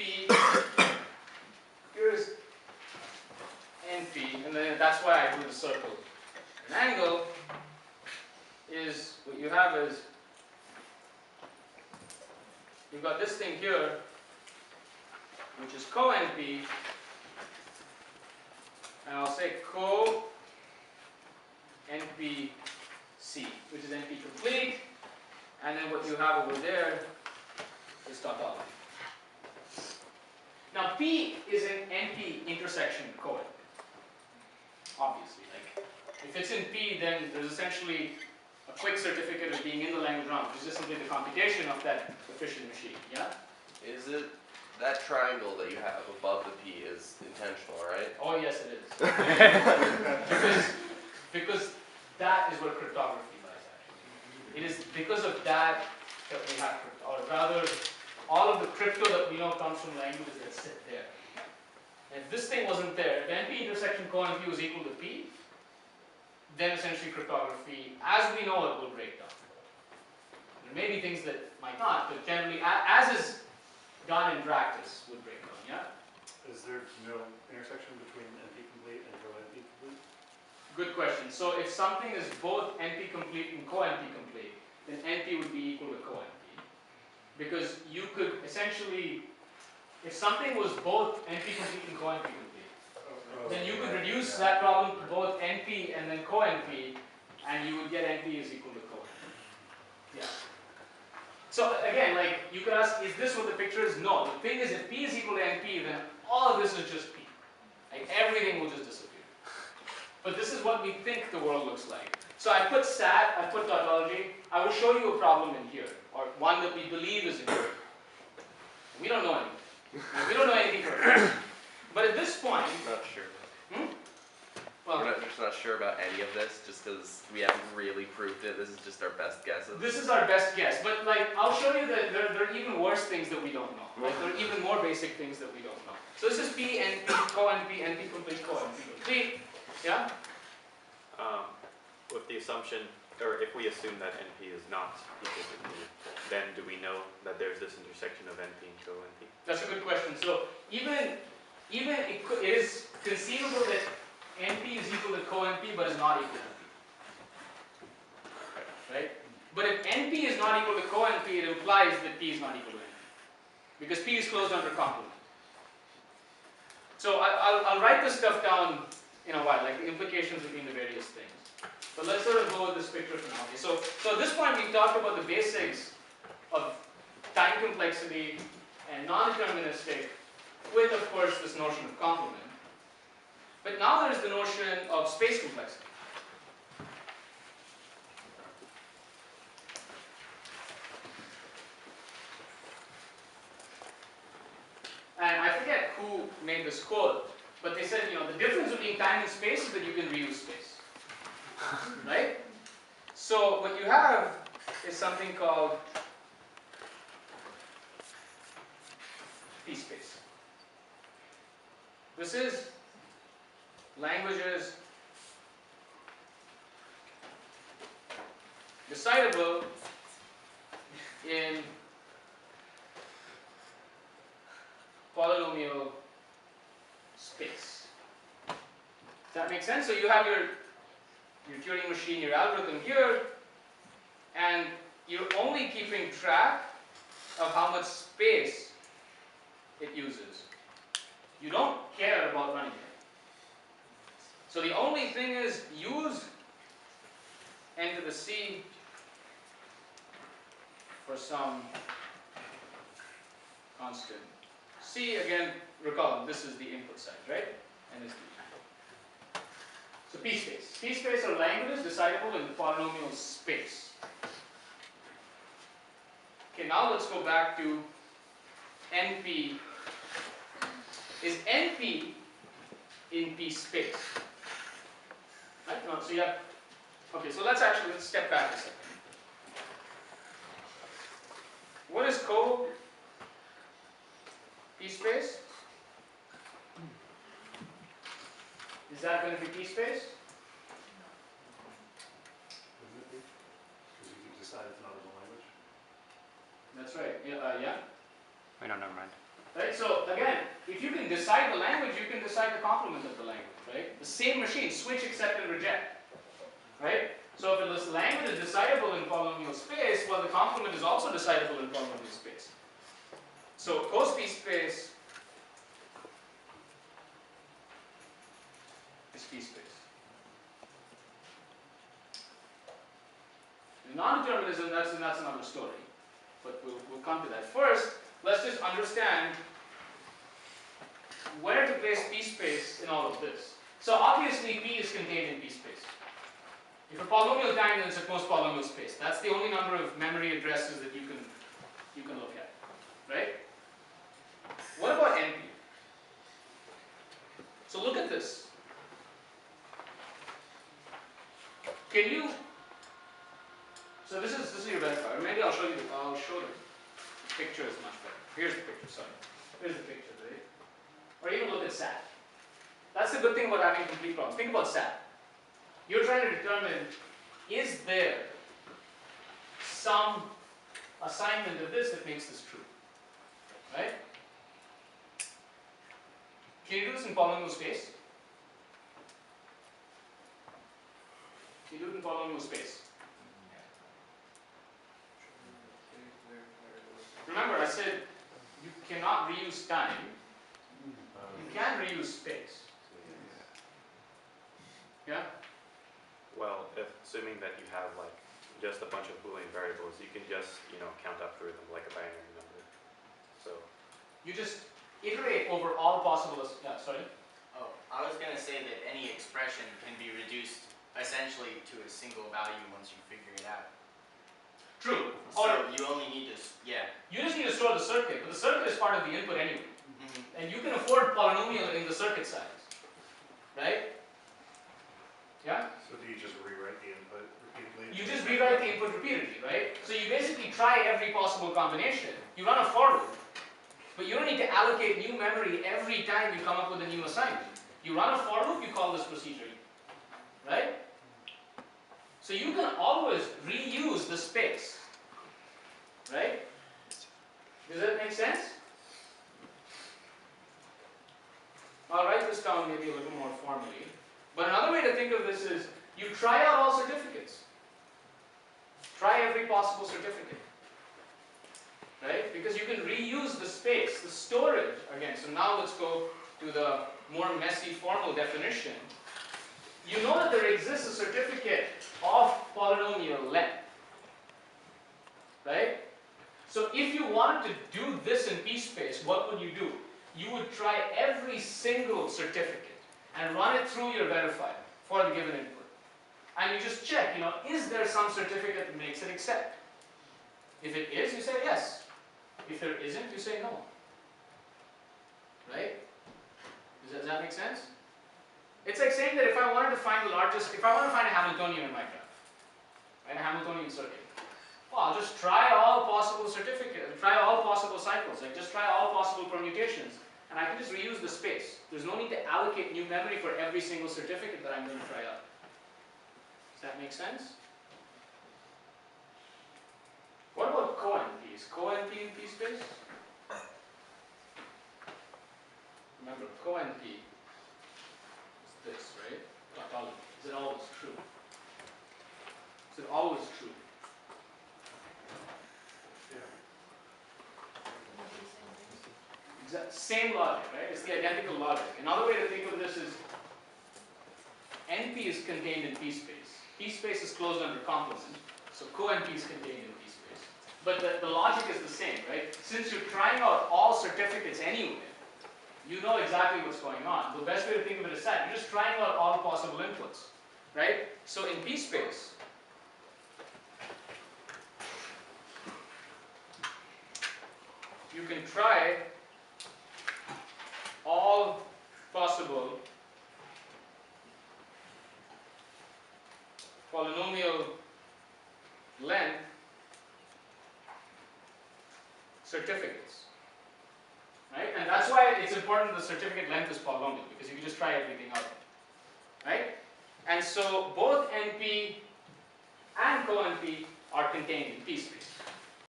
NP, here's NP, and then that's why I drew the circle. An angle is, what you have is, you've got this thing here, which is co-NP, and I'll say co-NPC, which is NP complete, and then what you have over there is tautology. Now P is an NP intersection co-NP. Obviously, like if it's in P, then there's essentially a quick certificate of being in the language round, which is just simply the computation of that efficient machine. Yeah? Is it that triangle that you have above the P is intentional, right? Oh yes, it is. because that is where cryptography lies. Actually, it is because of that that we have, or rather, all of the crypto that we know comes from languages that sit there. And if this thing wasn't there, if NP intersection co-NP was equal to P, then essentially cryptography, as we know it, will break down. There may be things that might not, but generally, as is done in practice, would break down. Yeah. Is there no intersection between NP complete and co-NP complete? Good question. So if something is both NP complete and co-NP complete, then NP would be equal to co-NP. Because you could essentially, if something was both NP complete and co-NP complete, then you could reduce that problem to both NP and then co-NP, and you would get NP is equal to co-NP. Yeah. So again, like you could ask, is this what the picture is? No. The thing is, if P is equal to NP, then all of this is just P. Like everything will just disappear. But this is what we think the world looks like. So I put stat, I put tautology. I will show you a problem in here, or one that we believe is in here. We don't know anything. We don't know anything for it. But at this point, Not sure. Well, We're just not sure about any of this, just because we haven't really proved it. This is just our best guesses. this is our best guess. But like, I'll show you that there are even worse things that we don't know. Like there are even more basic things that we don't know. So this is P, NP, co-NP, NP complete, co-NP complete. Yeah? With the assumption, or if we assume that NP is not equal to P, then do we know that there's this intersection of NP and co-NP? That's a good question. So even it is conceivable that NP is equal to co-NP but is not equal to P. Right? But if NP is not equal to co-NP, it implies that P is not equal to NP. Because P is closed under complement. So I'll write this stuff down in a while, like the implications between the various things. But let's sort of go with this picture for now. Okay, so at this point we've talked about the basics of time complexity and non-deterministic with, of course, this notion of complement. But now there's the notion of space complexity. And I forget who made this quote, but they said, the difference between time and space is that you can reuse space. Right? So what you have is something called p-space. This is languages decidable in polynomial space. Does that make sense? So you have your Turing machine, your algorithm here, and you're only keeping track of how much space it uses. You don't care about running it. So the only thing is use n to the c for some constant c. Again, recall this is the input side, right? And is the so p-space. P-space are languages decidable in polynomial space. Okay, now let's go back to NP. Is NP in p-space? Right? No, so you have. Okay, so let's step back a second. What is p-space? Is that going to be p-space? Wouldn't it be? Because you decide it's not in the language. That's right. Yeah. Wait, no, never mind. Right? So again, if you can decide the language, you can decide the complement of the language, right? The same machine, switch, accept, and reject. Right? So if this language is decidable in polynomial space, well, the complement is also decidable in polynomial space. So cos p space is p space. In non-determinism, that's another story. But we'll come to that. First, let's just understand where to place p space in all of this. So obviously p is contained in p space. If a polynomial tangent is a closed polynomial space, that's the only number of memory addresses that you can look at, right? What about NP? So look at this. Can you? So this is your verifier. Maybe I'll show the picture is much better. Here's the picture. Sorry, here's the picture, right? Or even look at SAT. That's the good thing about having complete problems. Think about SAT. You're trying to determine, is there some assignment of this that makes this true, right? Can you do this in polynomial space? Can you do it in polynomial space? Remember, I said you cannot reuse time. You can reuse space. Yeah? Well, assuming that you have like just a bunch of Boolean variables, you can just, count up through them like a binary number. So, You just iterate over all possible. Yeah, sorry. Oh, I was going to say that any expression can be reduced essentially to a single value once you figure it out. True. So Or you only need to, yeah. you just need to store the circuit, but the circuit is part of the input anyway. And you can afford polynomial in the circuit size. Right? Yeah? So do you just rewrite the input repeatedly? You just rewrite the input repeatedly, right? So you basically try every possible combination. You run a for loop, but you don't need to allocate new memory every time you come up with a new assignment. You run a for loop, you call this procedure, right? So you can always reuse the space, right? Does that make sense? I'll write this down maybe a little more formally. But another way to think of this is you try out all certificates. Try every possible certificate. Right? Because you can reuse the space, the storage. Again, so now let's go to the more messy formal definition. You know that there exists a certificate of polynomial length. Right? So if you wanted to do this in p space, what would you do? You would try every single certificate and run it through your verifier for the given input. And you just check, is there some certificate that makes it accept? If it is, you say yes. If there isn't, you say no. Right? Does that make sense? It's like saying that if I wanted to find the largest, if I want to find a Hamiltonian in my graph, right, a Hamiltonian circuit, well, I'll just try all possible certificates, try all possible cycles, like just try all possible permutations, and I can just reuse the space. There's no need to allocate new memory for every single certificate that I'm going to try out. Does that make sense? What about co-NP? Is co-NP in p space? Remember, co-NP is this, right? Tautology. Is it always true? Is it always true? Same logic, right? It's the identical logic. Another way to think of this is NP is contained in p space. P space is closed under complement, so co-NP is contained in p space. But the logic is the same, right? Since you're trying out all certificates anyway, you know exactly what's going on. The best way to think of it is that you're just trying out all possible inputs, right? So in p space, you can try all possible polynomial length certificates, right? And that's why it's important the certificate length is polynomial, because you can just try everything out, right? And so both NP and co-NP are contained in p space.